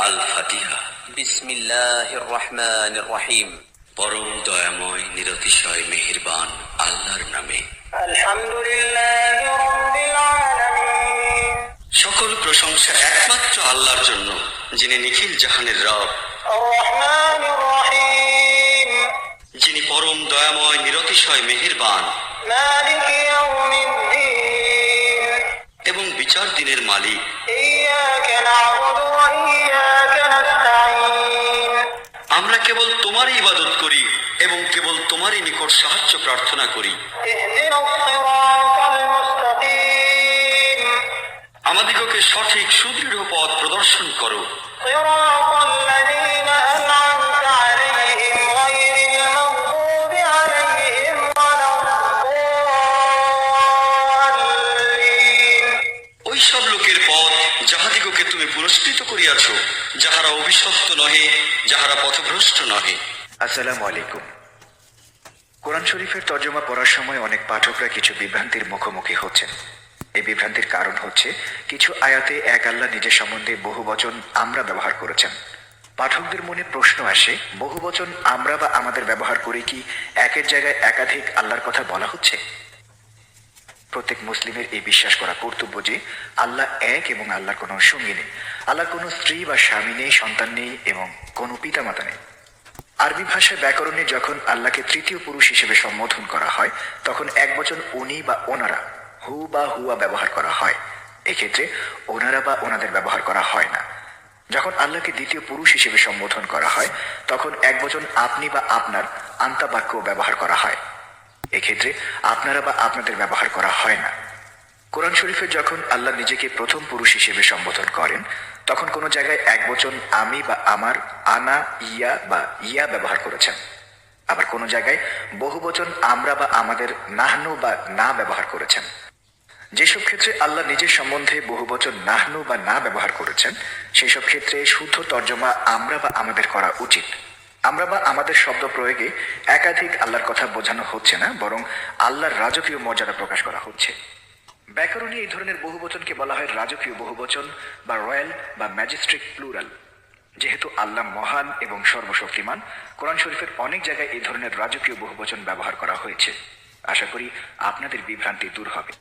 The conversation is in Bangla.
আল ফাতিহা। বিসমিল্লাহির রহমানির রহিম। পরম দয়াময় নিরতিশয় মেহেরবান আল্লাহর নামে। আলহামদুলিল্লাহি রাব্বিল আলামিন। সকল প্রশংসা একমাত্র আল্লাহর জন্য, যিনি নিখিল জাহানের রব, আর রহমানির রহিম, যিনি পরম দয়াময় নিরতিশয় মেহেরবান, মালিকি ইয়াউমিদ্দিন, এবং বিচার দিনের মালিক। ইয়্যাকা না'বুদু ওয়া ইয়্যাকা নাস্তাঈন। আমরা কেবল তোমারই ইবাদত করি এবং কেবল তোমারই নিকট সাহায্য প্রার্থনা করি। ইহদিনাস সিরাতাল মুস্তাকিম, আমাদিগকে সঠিক সুদৃঢ় পথ প্রদর্শন করো। সিরাতাল্লাযীনা আন'আমতা আলাইহিম গায়রিল মাগদুবি আলাইহিম ওয়ালাদ-দাল্লিন। ওই সব লোকের পথ যাহাদিগকে তুমি পুরস্কৃত করিয়াছ, যাহারা অভিশপ্ত নহে, যাহারা পথভ্রষ্ট নহে। আসসালামু আলাইকুম। কোরআন শরীফের তর্জমা পড়ার সময় অনেক পাঠকরা কিছু বিভ্রান্তির মুখোমুখি হচ্ছেন। এই বিভ্রান্তির কারণ হচ্ছে কিছু আয়াতে এক আল্লাহ নিজের সম্বন্ধে বহুবচন আমরা ব্যবহার করেছেন। পাঠকদের মনে প্রশ্ন আসে, বহুবচন আমরা বা আমাদের ব্যবহার করে কি একের জায়গায় একাধিক আল্লাহর কথা বলা হচ্ছে? প্রত্যেক মুসলিমের এই বিশ্বাস করা কর্তব্য যে আল্লাহ এক এবং আল্লাহর কোনো সঙ্গী নেই, আল্লাহর কোনো স্ত্রী বা স্বামী নেই, সন্তান নেই এবং কোনো পিতামাতা নেই। আরবি ভাষায় ব্যাকরণে যখন আল্লাহকে তৃতীয় পুরুষ হিসেবে সম্বোধন করা হয় তখন একবচন উনি বা ওনারা, হু বা হুয়া ব্যবহার করা হয়। এক্ষেত্রে ওনারা বা ওনাদের ব্যবহার করা হয় না। যখন আল্লাহকে দ্বিতীয় পুরুষ হিসেবে সম্বোধন করা হয় তখন একবচন আপনি বা আপনার আন্তা বাক্য ব্যবহার করা হয়। এক্ষেত্রে আপনারা বা আপনাদের ব্যবহার করা হয় না। কোরআন শরীফে যখন আল্লাহ নিজেকে প্রথম পুরুষ হিসেবে সম্বোধন করেন তখন কোনো জায়গায় একবচন আমি বা আমার, আনা, ইয়া বা ইয়া ব্যবহার করেছেন। আবার কোনো জায়গায় বহুবচন আমরা বা আমাদের, নাহনু বা না ব্যবহার করেছেন। যেসব ক্ষেত্রে আল্লাহ নিজের সম্বন্ধে বহুবচন নাহনু বা না ব্যবহার করেছেন সেই সব ক্ষেত্রে শুদ্ধ তর্জমা আমরা বা আমাদের করা উচিত। আমরা বা আমাদের শব্দ প্রয়োগে একাধিক আল্লাহর কথা বোঝানো হচ্ছে না, বরং আল্লাহর রাজকীয় মর্যাদা প্রকাশ করা হচ্ছে। ব্যাকরণে এই ধরনের বহুবচনকে বলা হয় রাজকীয় বহুবচন বা রয়্যাল বা ম্যাজিস্ট্রিক প্লুরাল। যেহেতু আল্লাহ মহান এবং সর্বশক্তিমান, কোরআন শরীফের অনেক জায়গায় এই ধরনের রাজকীয় বহুবচন ব্যবহার করা হয়েছে। আশা করি আপনাদের বিভ্রান্তি দূর হবে।